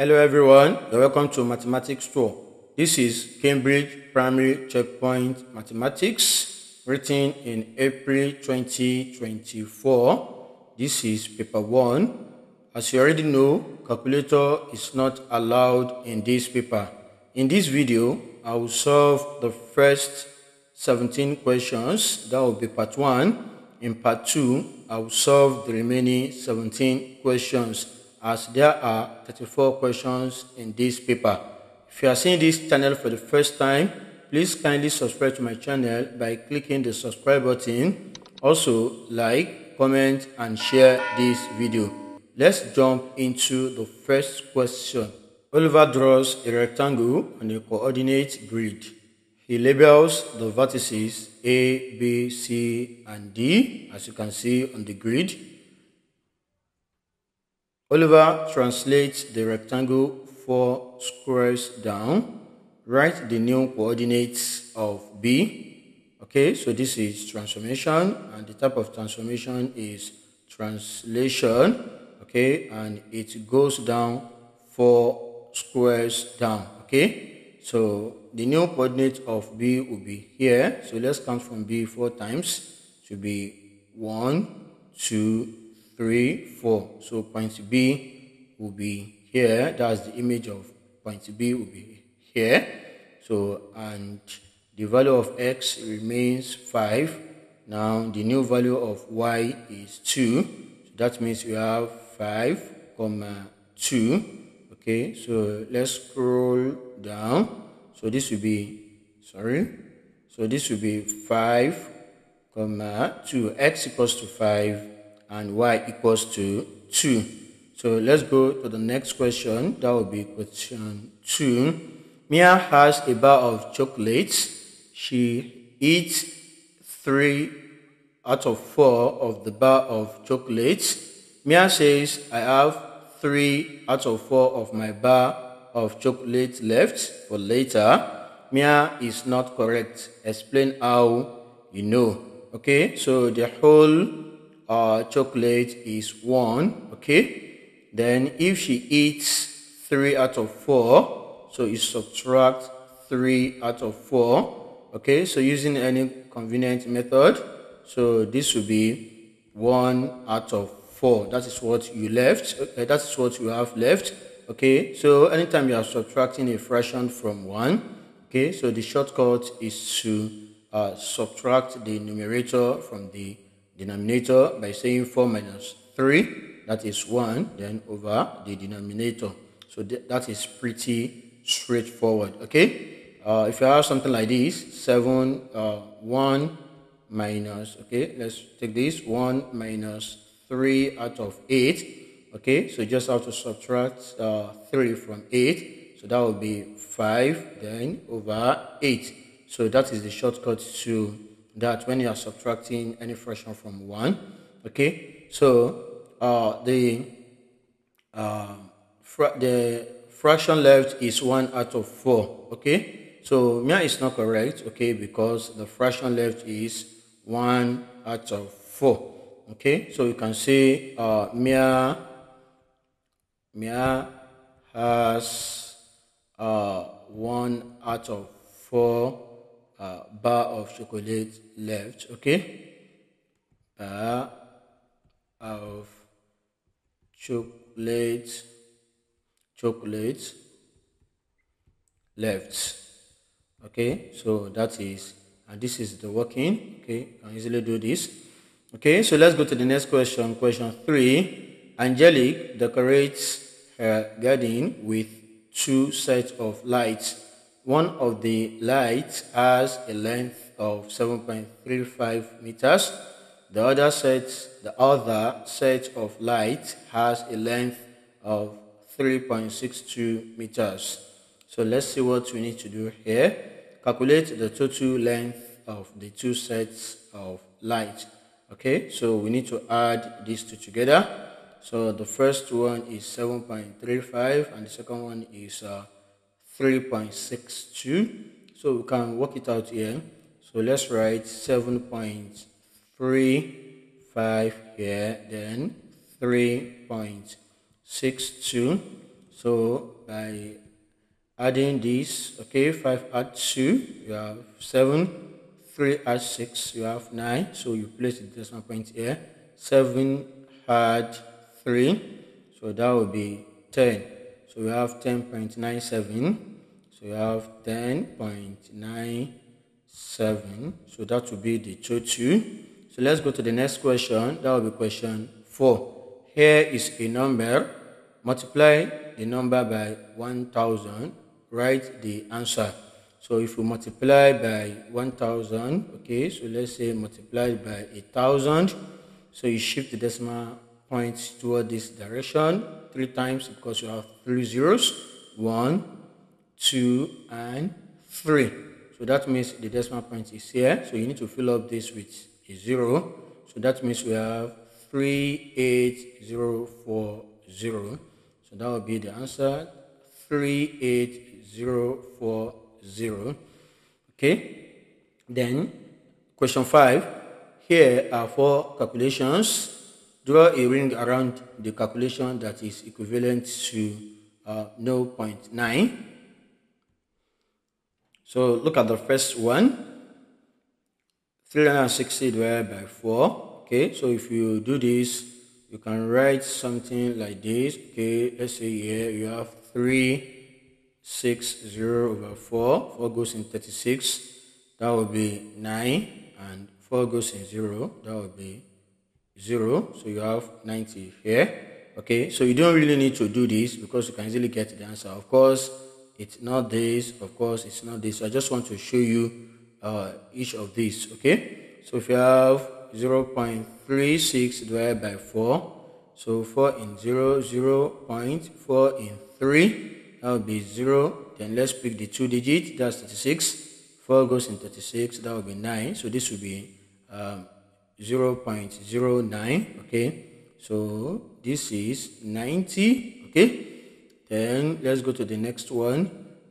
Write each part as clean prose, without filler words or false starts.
Hello everyone, you're welcome to Mathematics Tour. This is Cambridge Primary Checkpoint Mathematics, written in April 2024. This is paper 1. As you already know, calculator is not allowed in this paper. In this video, I will solve the first 17 questions. That will be part 1. In part 2, I will solve the remaining 17 questions, as there are 34 questions in this paper. If you are seeing this channel for the first time, please kindly subscribe to my channel by clicking the subscribe button. Also, like, comment, and share this video. Let's jump into the first question. Oliver draws a rectangle on a coordinate grid. He labels the vertices A, B, C, and D, as you can see on the grid. Oliver translates the rectangle 4 squares down. Write the new coordinates of B. Okay, so this is transformation, and the type of transformation is translation. Okay, and it goes down 4 squares down. Okay, so the new coordinate of B will be here. So let's count from B 4 times. It will be 1, 2, 3, 4. So point B will be here. That's the image of point B will be here. So, and the value of X remains 5. Now the new value of Y is 2. So that means we have 5, 2. Okay, so let's scroll down. So this will be, so this will be 5, 2. X equals to 5 and Y equals to 2. So let's go to the next question. That will be question 2. Mia has a bar of chocolates. She eats 3 out of 4 of the bar of chocolates. Mia says, I have 3 out of 4 of my bar of chocolate left for later. Mia is not correct. Explain how you know. Okay, so the whole chocolate is 1. Okay, then if she eats 3 out of 4, so you subtract 3 out of 4. Okay, so using any convenient method, so this will be 1 out of 4. That is what you left. Okay, that is what you have left. Okay, so anytime you are subtracting a fraction from 1, okay, so the shortcut is to subtract the numerator from the denominator by saying 4 minus 3, that is 1, then over the denominator. So that is pretty straightforward. Okay, if you have something like this, 7, 1 minus, okay, let's take this, 1 minus 3 out of 8. Okay, so just have to subtract 3 from 8. So that will be 5, then over 8. So that is the shortcut to that when you are subtracting any fraction from 1. Okay, so the fraction left is 1 out of 4. Okay, so Mia is not correct. Okay, because the fraction left is 1 out of 4. Okay, so you can say Mia has 1 out of 4 bar of chocolate left. Okay, bar of chocolate left. Okay, so that is, and this is the working. Okay, you can easily do this. Okay, so let's go to the next question. Question 3. Angelique decorates her garden with 2 sets of lights. One of the lights has a length of 7.35 meters. The other set of lights has a length of 3.62 meters. So let's see what we need to do here. Calculate the total length of the 2 sets of lights. Okay, so we need to add these 2 together. So the first one is 7.35 and the second one is 3.62. So we can work it out here. So let's write 7.35 here, then 3.62. So by adding this, okay, 5 add 2, you have 7, 3 add 6, you have 9. So you place the decimal point here. 7 add 3, so that will be 10. So we have 10.97. So you have 10.97. So that will be the total. So let's go to the next question. That will be question 4. Here is a number. Multiply the number by 1000. Write the answer. So if you multiply by 1000, okay, so let's say multiply by 1000. So you shift the decimal point toward this direction 3 times because you have 3 zeros. 1, 2, and 3. So that means the decimal point is here. So you need to fill up this with a 0. So that means we have 38040. So that will be the answer, 38040. Okay. Then question 5. Here are 4 calculations. Draw a ring around the calculation that is equivalent to 0.9. So look at the first one. 360 divided by 4. Okay, so if you do this, you can write something like this. Okay, let's say here you have 360 over 4. 4 goes in 36. That will be 9. And 4 goes in 0. That will be 0. So you have 90 here. Okay, so you don't really need to do this because you can easily get the answer. Of course, it's not this. Of course, it's not this. So I just want to show you each of these. Okay, so if you have 0.36 divided by 4, so 4 in 0, 0.4 in 3, that will be 0. Then let's pick the 2 digits, that's 36. 4 goes in 36, that will be 9. So this will be 0.09. Okay, so this is 90. Okay, then let's go to the next one.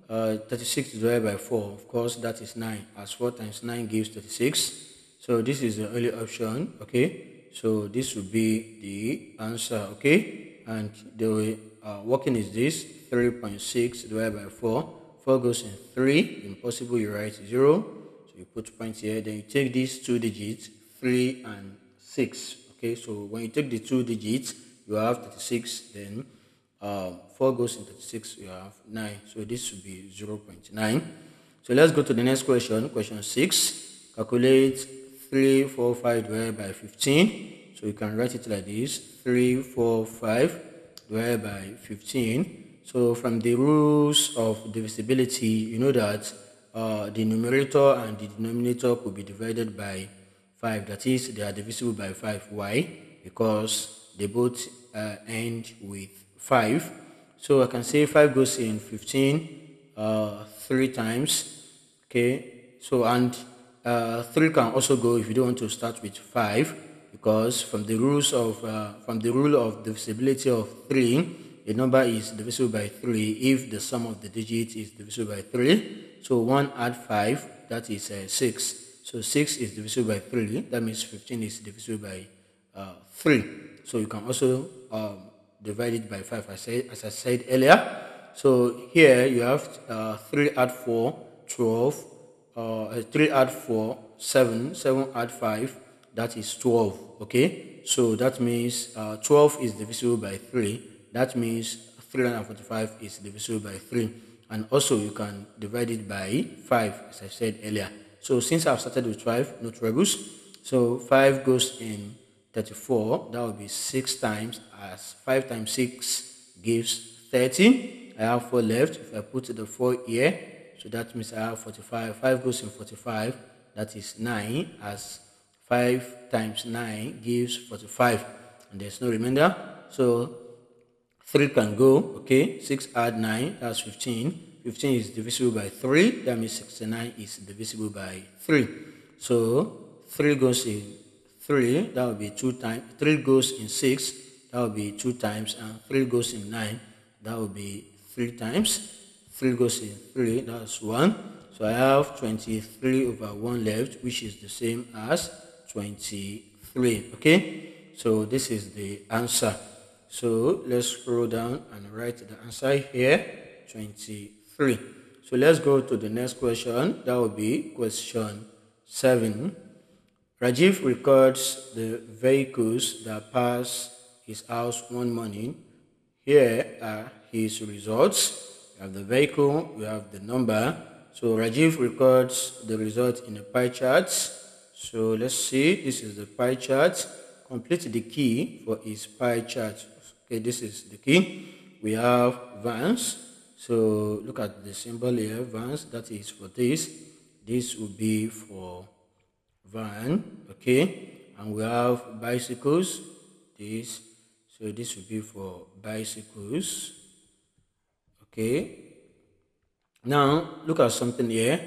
36 divided by 4, of course that is 9, as 4 times 9 gives 36. So this is the only option. Okay, so this will be the answer. Okay, and the way working is this: 3.6 divided by 4. 4 goes in 3. Impossible, you write 0. So you put point here. Then you take these 2 digits, 3 and 6. Okay, so when you take the 2 digits, you have 36. Then 4 goes in 36. You have 9. So this will be 0.9. So let's go to the next question. Question 6. Calculate 345 divided by 15. So you can write it like this: 345 divided by 15. So from the rules of divisibility, you know that the numerator and the denominator could be divided by 5. That is, they are divisible by 5. Why? Because they both end with 5. So I can say 5 goes in 15 3 times. Okay, so and 3 can also go if you don't want to start with 5, because from the rule of divisibility of 3, a number is divisible by 3 if the sum of the digits is divisible by 3. So 1 add 5, that is 6. So 6 is divisible by 3. That means 15 is divisible by 3. So you can also divide it by 5, as I said earlier. So here you have 3 add 4, 12. 3 add 4, 7. 7 add 5, that is 12. Okay, so that means 12 is divisible by 3. That means 345 is divisible by 3. And also you can divide it by 5, as I said earlier. So since I've started with 5, no troubles. So 5 goes in 34. That will be 6 times, as 5 times 6 gives 30. I have 4 left. If I put the 4 here, so that means I have 45. 5 goes in 45. That is 9, as 5 times 9 gives 45. And there's no remainder. So 3 can go. Okay, 6 add 9, that's 15. 15 is divisible by 3. That means 69 is divisible by 3. So 3 goes in 3. That will be 2 times. 3 goes in 6. That will be 2 times. And 3 goes in 9. That will be 3 times. 3 goes in 3. That's 1. So I have 23 over 1 left, which is the same as 23. Okay, so this is the answer. So let's scroll down and write the answer here, 23. So let's go to the next question. That will be question 7. Rajiv records the vehicles that pass his house one morning. Here are his results. We have the vehicle, we have the number. So Rajiv records the result in a pie chart. So let's see, this is the pie chart. Complete the key for his pie chart. Okay, this is the key. We have vans. So look at the symbol here, vans, that is for this. This will be for van, okay, and we have bicycles, this, so this will be for bicycles, okay. Now look at something here.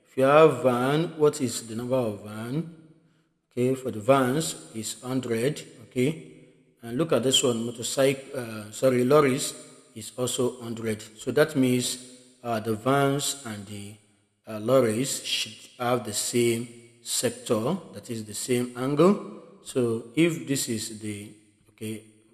If you have van, what is the number of van? Okay, for the vans is 100, okay, and look at this one, lorries is also 100. So that means the vans and the lorries should have the same sector, that is the same angle. So if this is the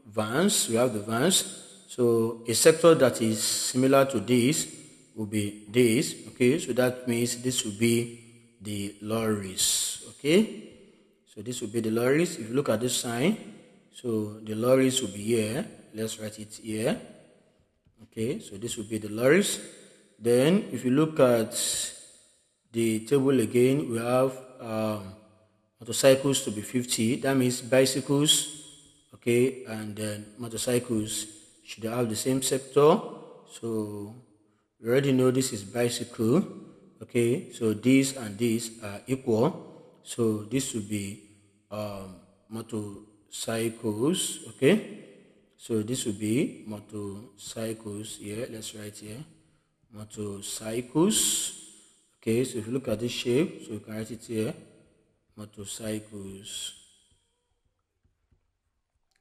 vans, we have the vans, so a sector that is similar to this will be this, okay, so that means this will be the lorries, okay, so this will be the lorries. If you look at this sign, so the lorries will be here, let's write it here, okay, so this will be the lorries. Then if you look at the table again, we have motorcycles to be 50, that means bicycles, okay, and then motorcycles should have the same sector. So we already know this is bicycle, okay, so this and this are equal, so this will be motorcycles, okay, so this will be motorcycles here, let's write here, motorcycles. Okay, so if you look at this shape, so you can write it here, motorcycles.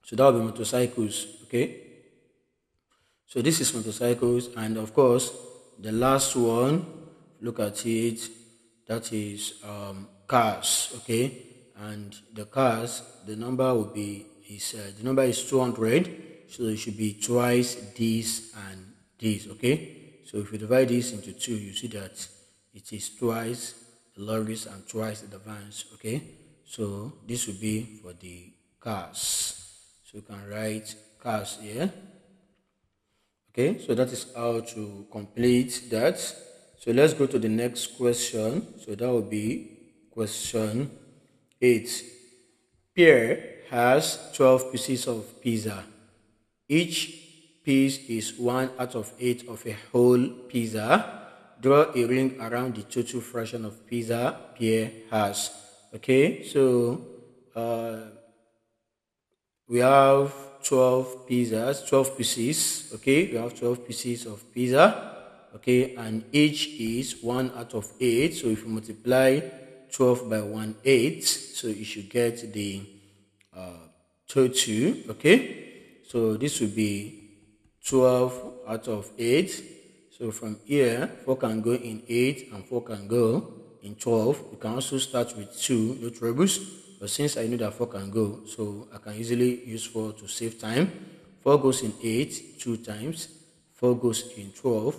So that will be motorcycles, okay. So this is motorcycles, and of course, the last one, look at it, that is cars, okay. And the cars, the number will be the number is 200, so it should be twice this and this, okay. So if you divide this into 2, you see that it is twice the lorries and twice the vans, okay. So this will be for the cars, so you can write cars here, okay. So that is how to complete that. So let's go to the next question. So that will be question 8. Pierre has 12 pieces of pizza. Each piece is 1 out of 8 of a whole pizza. Draw a ring around the total fraction of pizza Pierre has. Okay, so we have 12 pieces. Okay, we have 12 pieces of pizza. Okay, and each is 1 out of 8. So if you multiply 12 by 1/8, so you should get the total. Okay, so this will be 12 out of 8. So from here, 4 can go in 8 and 4 can go in 12. You can also start with 2, no troubles. But since I know that 4 can go, so I can easily use 4 to save time. 4 goes in 8 2 times. 4 goes in 12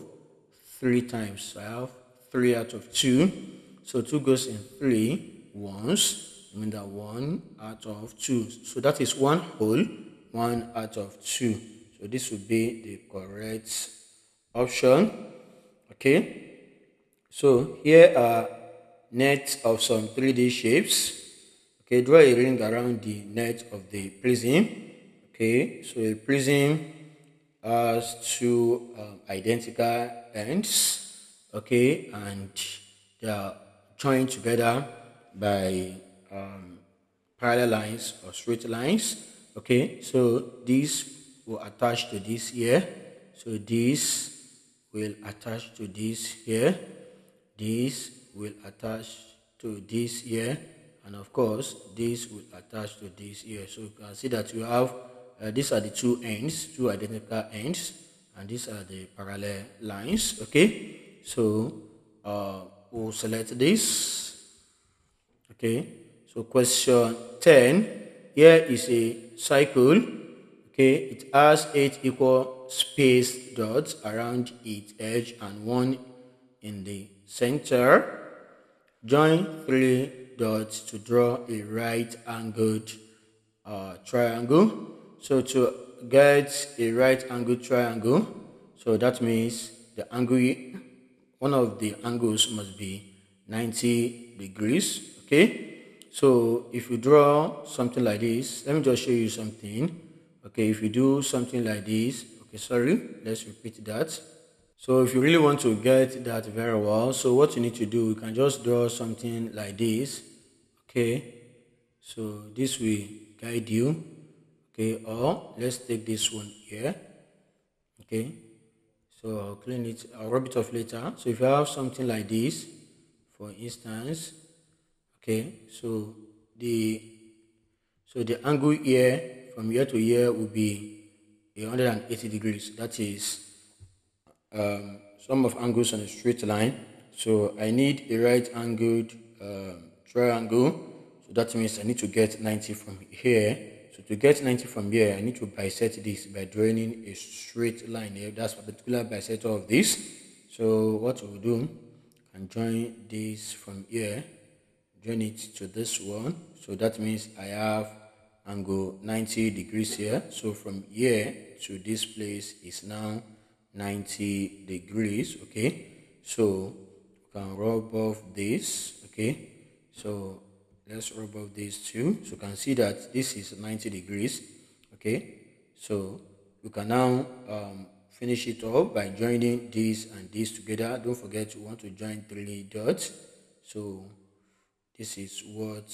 3 times. So I have 3 out of 2. So 2 goes in 3 once. I mean that 1 out of 2. So that is 1 whole, 1 out of 2. So this will be the correct option. Okay, so here are nets of some 3D shapes. Okay, draw a ring around the net of the prism. Okay, so a prism has 2 identical ends. Okay, and they are joined together by parallel lines or straight lines. Okay, so this will attach to this here. So this will attach to this here. This will attach to this here. And of course, this will attach to this here. So you can see that you have, these are the 2 ends, 2 identical ends. And these are the parallel lines. Okay, so we'll select this. Okay, so question 10. Here is a cycle. Okay, it has 8 equal spaced dots around its edge and 1 in the center. Join 3 dots to draw a right-angled triangle. So to get a right-angled triangle, so that means the angle, one of the angles must be 90 degrees. Okay, so if you draw something like this, let me just show you something. Okay, if you do something like this, okay, sorry, let's repeat that. So if you really want to get that very well, so what you need to do, you can just draw something like this. Okay, so this will guide you. Okay, or let's take this one here. Okay, so I'll clean it, I'll rub it off later. So if you have something like this, for instance, okay, so the angle here from here to here will be 180 degrees. That is sum of angles on a straight line. So I need a right angled triangle. So that means I need to get 90 from here. So to get 90 from here, I need to bisect this by drawing a straight line here. That's a particular bisector of this. So what we'll do, I can join this from here, join it to this one. So that means I have angle 90 degrees here. So from here to this place is now 90 degrees. Okay, so we can rub off this. Okay, so let's rub off this too. So you can see that this is 90 degrees. Okay, so we can now finish it off by joining this and this together. Don't forget you want to join 3 dots. So this is what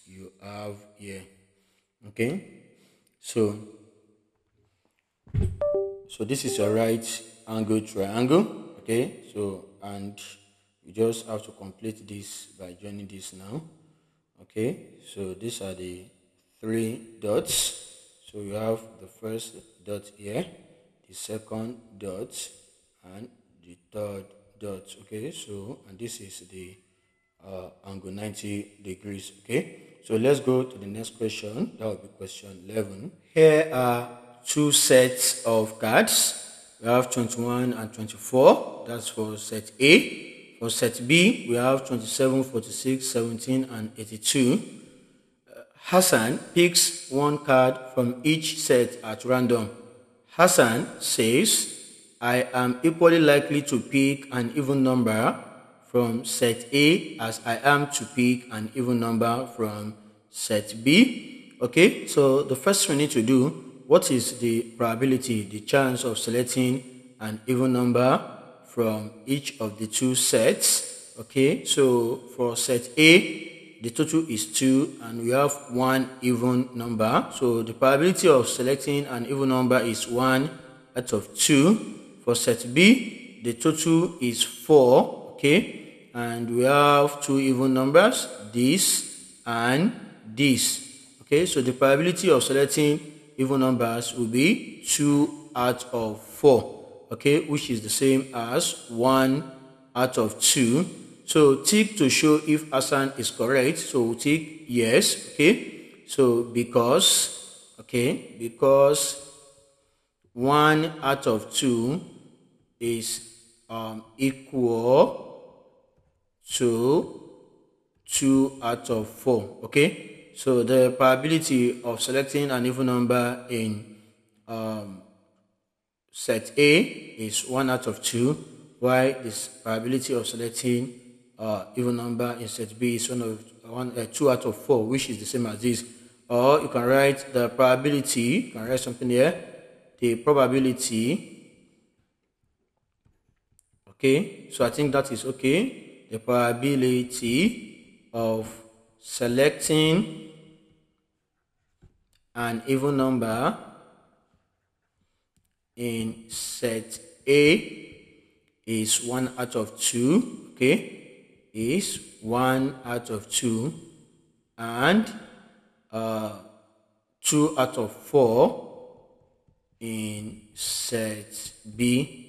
you have here. Okay, so this is a right angle triangle. Okay, so and you just have to complete this by joining this now. Okay, so these are the 3 dots. So you have the first dot here, the second dot, and the third dot. Okay, so and this is the angle 90 degrees. Okay, so let's go to the next question. That will be question 11. Here are 2 sets of cards. We have 21 and 24. That's for set A. For set B, we have 27, 46, 17, and 82. Hassan picks 1 card from each set at random. Hassan says, I am equally likely to pick an even number from set A as I am to pick an even number from set B. Okay, so the first we need to do, what is the probability, the chance of selecting an even number from each of the 2 sets? Okay, so for set A, the total is 2 and we have 1 even number. So the probability of selecting an even number is 1 out of 2. For set B, the total is 4. Okay, and we have 2 even numbers, this and this. Okay, so the probability of selecting even numbers will be 2 out of 4. Okay, which is the same as 1 out of 2. So tick to show if Hassan is correct. So we'll tick yes. Okay, so because 1 out of 2 is equal to 2 out of 4. Okay, so the probability of selecting an even number in set A is 1 out of 2, while this probability of selecting even number in set B is 2 out of 4, which is the same as this. Or you can write the probability, you can write something here, the probability. Okay, so I think that is okay. The probability of selecting an even number in set A is 1 out of 2. Okay, is 1 out of 2, and 2 out of 4 in set B.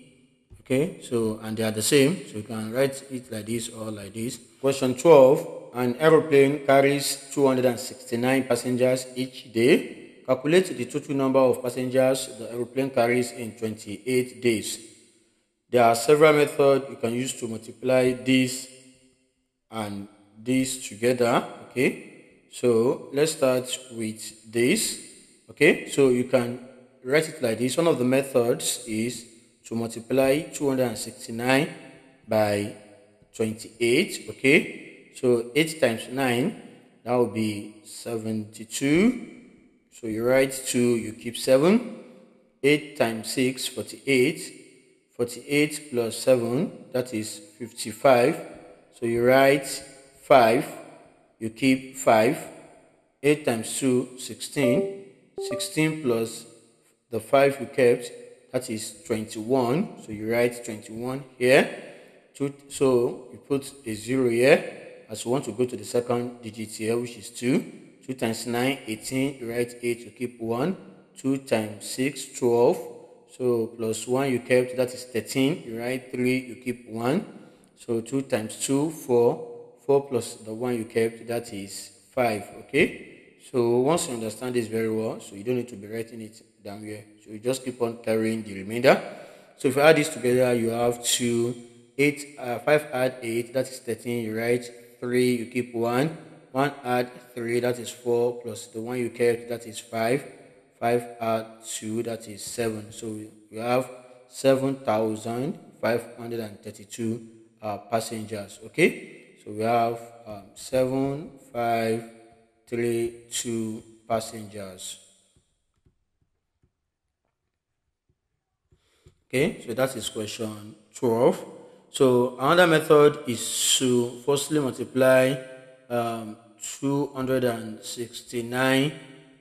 Okay, so and they are the same, so you can write it like this or like this. Question 12. An aeroplane carries 269 passengers each day. calculate the total number of passengers the aeroplane carries in 28 days. There are several methods you can use to multiply this and this together. Okay, so let's start with this. Okay, so you can write it like this. One of the methods is to multiply 269 by 28. Okay, so 8 times 9, that will be 72. So you write 2, you keep 7. 8 times 6, 48. 48 plus 7, that is 55. So you write 5, you keep 5. 8 times 2, 16. 16 plus the 5 you kept, that is 21. So you write 21 here. So you put a 0 here as you want to go to the second digit here, which is 2. 2 times 9, 18. You write 8, you keep 1. 2 times 6, 12. So plus 1 you kept, that is 13. You write 3, you keep 1. So 2 times 2, 4. 4 plus the 1 you kept, that is 5. Okay. So once you understand this very well, so you don't need to be writing it down here. So you just keep on carrying the remainder. So if you add this together, you have 5 add 8, that is 13. You write 3, you keep 1. 1 add 3, that is 4, plus the 1 you kept, that is 5. 5 add 2, that is 7. So you have 7,532 passengers. Okay, so we have 7,532 passengers. Okay, so that is question 12. So another method is to firstly multiply 269,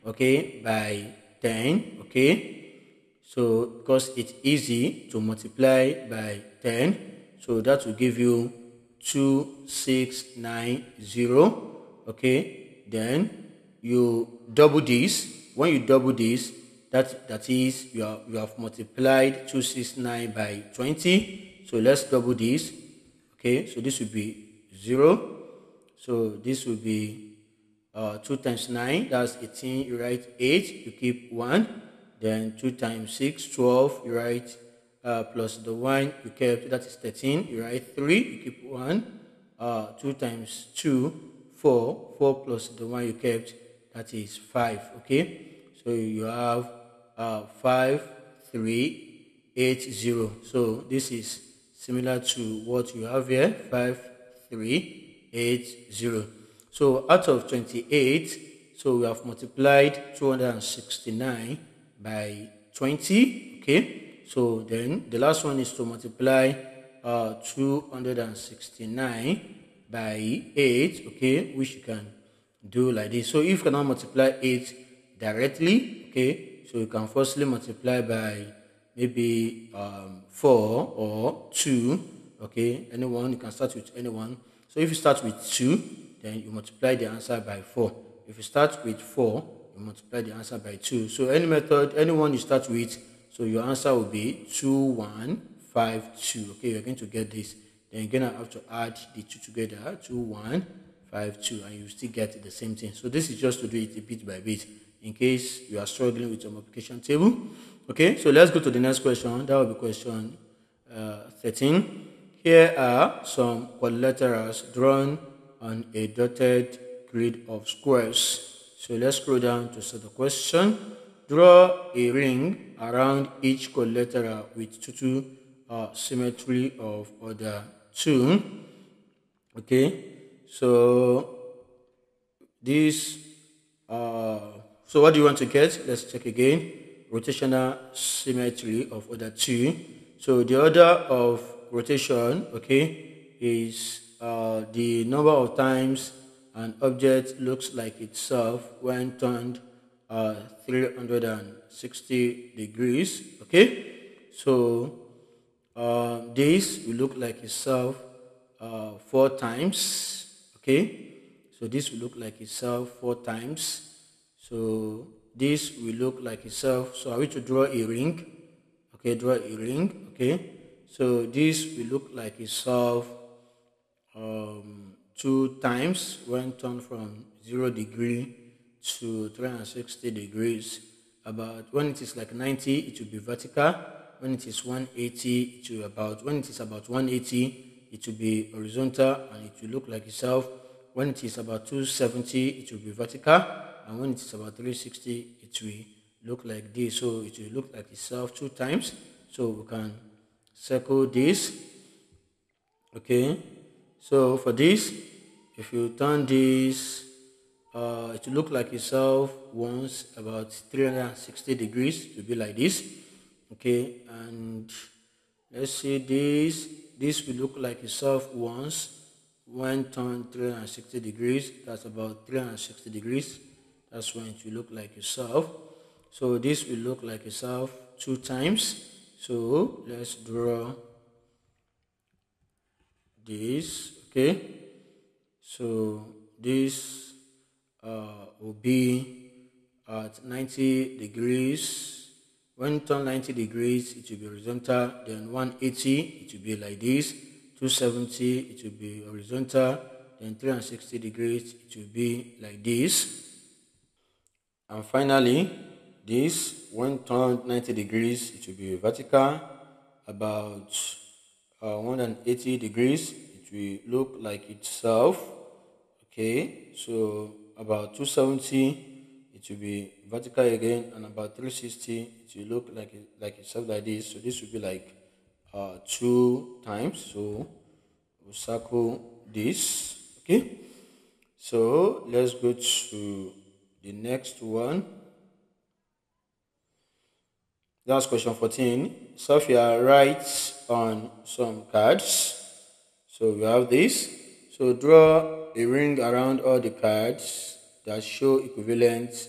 okay, by 10. Okay, so because it's easy to multiply by 10, so that will give you 2690. Okay, then you double this. When you double this, that is you have multiplied 269 by 20. So let's double this. Okay, so this will be 0. So this will be 2 times 9, that's 18. You write 8, you keep 1. Then 2 times 6, 12. You write plus the 1 you kept, that is 13. You write 3, you keep 1. 2 times 2, 4. 4 plus the 1 you kept, that is 5. Okay, so you have 5380. So this is similar to what you have here, 5380. So out of 28, so we have multiplied 269 by 20. Okay, so then the last one is to multiply 269 by 8. Okay, which you can do like this. So if you cannot multiply 8 directly, okay, so you can firstly multiply by maybe 4 or 2. Okay, anyone, you can start with anyone. So if you start with 2, then you multiply the answer by 4. If you start with 4, you multiply the answer by 2. So any method, anyone you start with, so your answer will be 2152. Okay, you're going to get this. Then you're going to have to add the 2 together, 2152, and you still get the same thing. So this is just to do it a bit by bit in case you are struggling with your multiplication table. Okay, so let's go to the next question. That will be question 13. Here are some quadrilaterals drawn on a dotted grid of squares. So let's scroll down to see the question. Draw a ring around each quadrilateral with total symmetry of order 2. Okay, so this so what do you want to get? Let's check again. Rotational symmetry of order 2. So the order of rotation, okay, is the number of times an object looks like itself when turned 360 degrees. Okay, so this will look like itself 4 times. Okay, so this will look like itself 4 times. So this will look like itself. So are we to draw a ring? Okay, draw a ring. Okay, so this will look like itself 2 times when turned from 0 degree to 360 degrees. About when it is like 90, it will be vertical. When it is 180, when it is about 180, it will be horizontal and it will look like itself. When it is about 270, it will be vertical, and when it is about 360, it will look like this. So it will look like itself 2 times. So we can circle this. Okay, so for this, if you turn this, it will look like itself once about 360 degrees to be like this. Okay, and let's see this will look like itself once when turned 360 degrees. That's about 360 degrees. That's when it will look like itself. So this will look like itself 2 times. So let's draw this. Okay, so this will be at 90 degrees. When turned 90 degrees, it will be horizontal. Then 180, it will be like this. 270, it will be horizontal. Then 360 degrees, it will be like this. And finally, this, when turned 90 degrees, it will be vertical. About 180 degrees, it will look like itself. Okay, so about 270, it will be vertical again, and about 360, it will look like itself like this. So this will be like 2 times. So we'll circle this. Okay, so let's go to the next one. That's question 14. Sophia writes on some cards. So we have this. So draw a ring around all the cards that show equivalent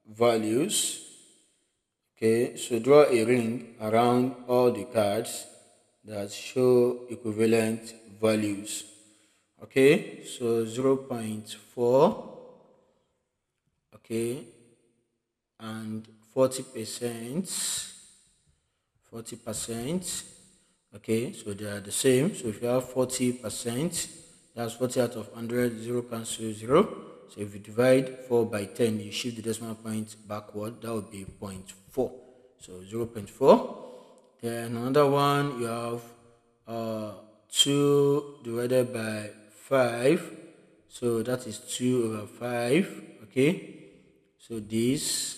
values. Okay, so draw a ring around all the cards that show equivalent values. Okay, so 0.4, okay, and 40%, okay, so they are the same. So if you have 40%, that's 40 out of 100, 0 cancel 0. So if you divide 4 by 10, you shift the decimal point backward, that would be 0.4. So 0.4. Then another one, you have 2 divided by 5. So that is 2 over 5. Okay. So this,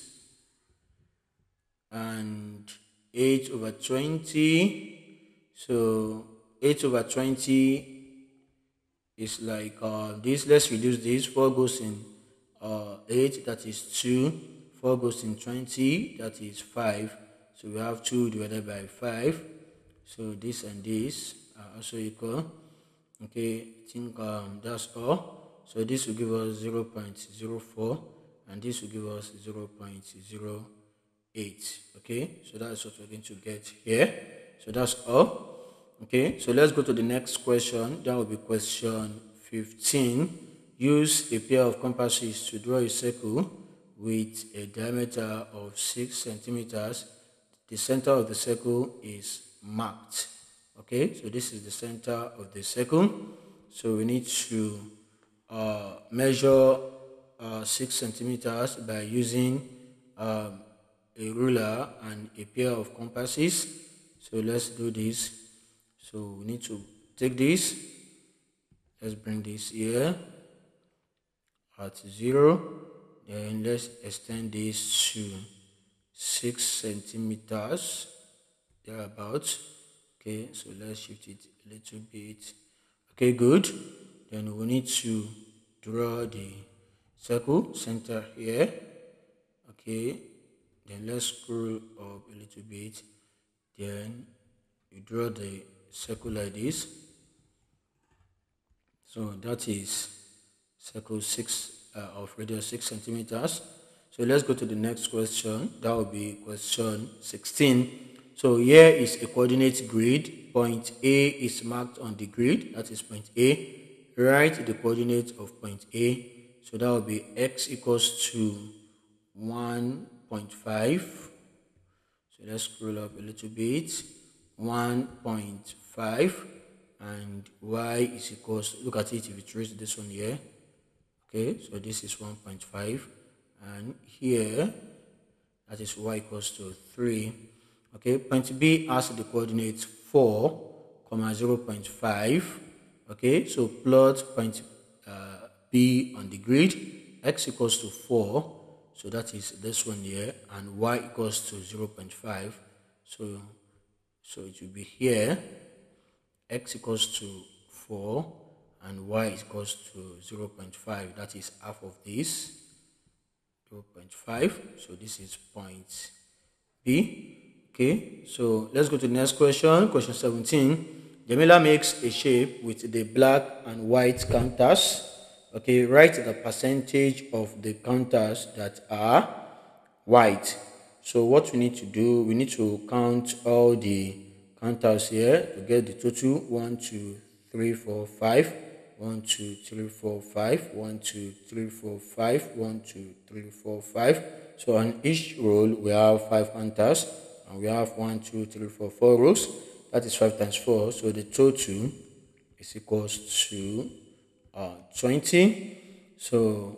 and 8 over 20. So 8 over 20 is like this. Let's reduce this. 4 goes in 8, that is 2. 4 goes in 20, that is 5. So we have 2 divided by 5. So this and this are also equal. Okay, I think that's all. So this will give us 0.04, and this will give us 0.08. Okay, so that's what we're going to get here. So that's all. Okay, so let's go to the next question. That will be question 15. Use a pair of compasses to draw a circle with a diameter of 6 centimeters. The center of the circle is marked. Okay, so this is the center of the circle. So we need to measure 6 centimeters by using a ruler and a pair of compasses. So let's do this. So we need to take this. Let's bring this here at 0. Then let's extend this to 6 centimeters thereabouts. Okay, so let's shift it a little bit. Okay, good. Then we need to draw the circle center here. Okay, then let's scroll up a little bit. Then you draw the circle like this. So that is circle 6 of radius 6 centimeters. So let's go to the next question. That will be question 16. So here is a coordinate grid. Point A is marked on the grid. That is point A. Write the coordinate of point A. So that will be x equals to 1.5. So let's scroll up a little bit. 1.5, and y is equals, look at it if you trace this one here. Okay, so this is 1.5, and here that is y equals to 3. Okay, point B has the coordinates 4, 0.5. Okay, so plot point B on the grid. X equals to 4, so that is this one here, and y equals to 0.5. So it will be here. X equals to 4 and y equals to 0.5. That is half of this, 0.5. So this is point B. Okay, so let's go to the next question. Question 17. Jamila makes a shape with the black and white counters. Okay, write the percentage of the counters that are white. So what we need to do, we need to count all the counters here to get the total. 1 2 3 4 5, 1 2 3 4 5, 1 2 3 4 5, 1 2 3 4 5. So on each row we have 5 counters, and we have 1 2 3 4 4 rows. That is 5 times 4, so the total is equals to 20. So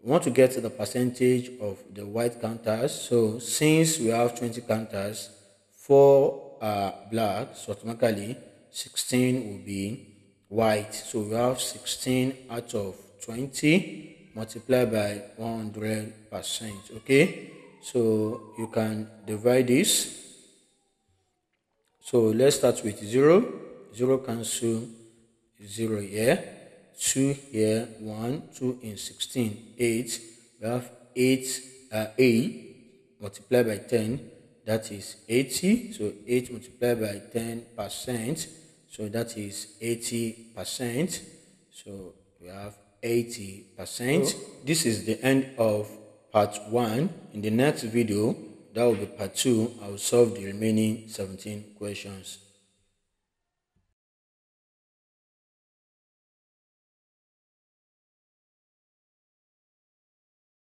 we want to get the percentage of the white counters. So since we have 20 counters, 4 are black, so automatically 16 will be white. So we have 16 out of 20 multiplied by 100%. Okay, so you can divide this. So let's start with 0. 0 cancel 0 here. 2 here, 1, 2 in 16, 8. We have 8 multiplied by 10, that is 80. So 8 multiplied by 10%, so that is 80%. So we have 80%. So this is the end of part 1. In the next video, that will be part 2. I will solve the remaining 17 questions.